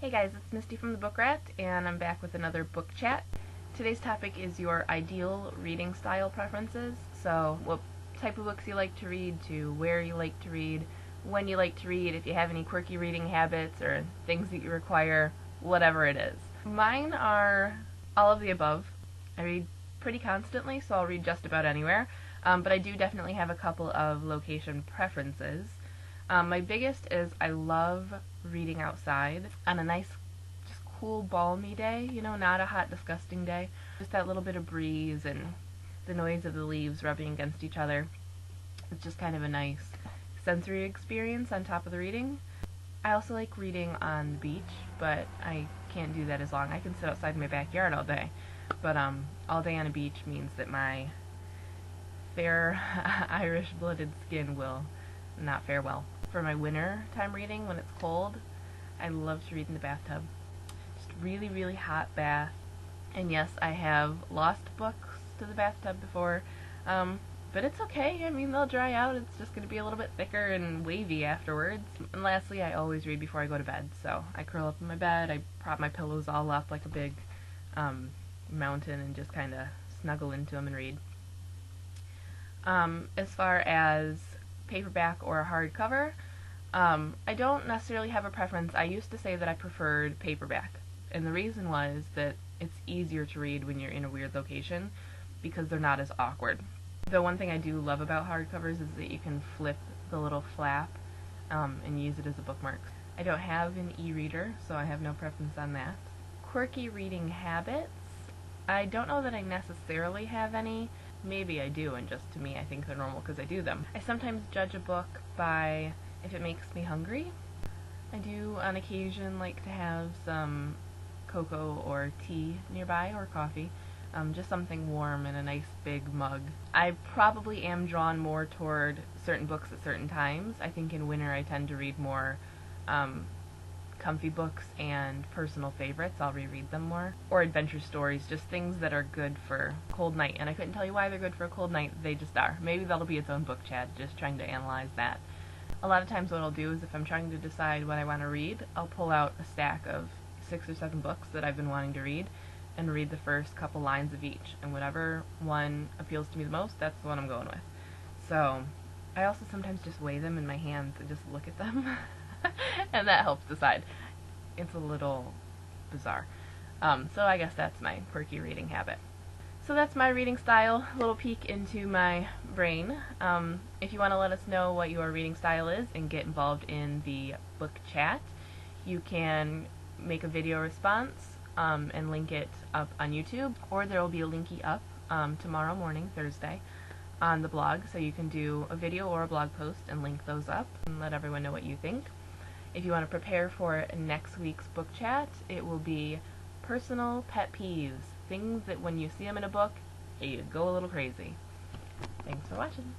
Hey guys, it's Misty from the Book Rat, and I'm back with another book chat. Today's topic is your ideal reading style preferences. So, what type of books you like to read, to where you like to read, when you like to read, if you have any quirky reading habits or things that you require, whatever it is. Mine are all of the above. I read pretty constantly, so I'll read just about anywhere. But I do definitely have a couple of location preferences. My biggest is I love reading outside on a nice, just cool, balmy day, not a hot, disgusting day. Just that little bit of breeze and the noise of the leaves rubbing against each other. It's just kind of a nice sensory experience on top of the reading. I also like reading on the beach, but I can't do that as long. I can sit outside in my backyard all day, but all day on a beach means that my fair Irish-blooded skin will not fare well. For my winter time reading, when it's cold, I love to read in the bathtub. Just really, really hot bath. And yes, I have lost books to the bathtub before, but it's okay. I mean, they'll dry out. It's just going to be a little bit thicker and wavy afterwards. And lastly, I always read before I go to bed. So I curl up in my bed, I prop my pillows all up like a big mountain and just kind of snuggle into them and read. As far as paperback or hardcover, I don't necessarily have a preference. I used to say that I preferred paperback, and the reason was that it's easier to read when you're in a weird location because they're not as awkward. The one thing I do love about hardcovers is that you can flip the little flap and use it as a bookmark. I don't have an e-reader, so I have no preference on that. Quirky reading habits, I don't know that I necessarily have any. Maybe I do, and just to me I think they're normal because I do them. I sometimes judge a book by if it makes me hungry. I do on occasion like to have some cocoa or tea nearby, or coffee. Just something warm in a nice big mug. I probably am drawn more toward certain books at certain times. I think in winter I tend to read more comfy books and personal favorites. I'll reread them more. Or adventure stories, just things that are good for a cold night. And I couldn't tell you why they're good for a cold night, they just are. Maybe that'll be its own book chat, just trying to analyze that. A lot of times what I'll do is if I'm trying to decide what I want to read, I'll pull out a stack of 6 or 7 books that I've been wanting to read and read the first couple lines of each. And whatever one appeals to me the most, that's the one I'm going with. So I also sometimes just weigh them in my hands and just look at them. And that helps decide. It's a little bizarre. So I guess that's my quirky reading habit. So that's my reading style, a little peek into my brain. If you want to let us know what your reading style is and get involved in the book chat, you can make a video response and link it up on YouTube, or there will be a linky up tomorrow morning, Thursday, on the blog, so you can do a video or a blog post and link those up and let everyone know what you think. If you want to prepare for next week's book chat, it will be personal pet peeves, things that when you see them in a book, you go a little crazy. Thanks for watching.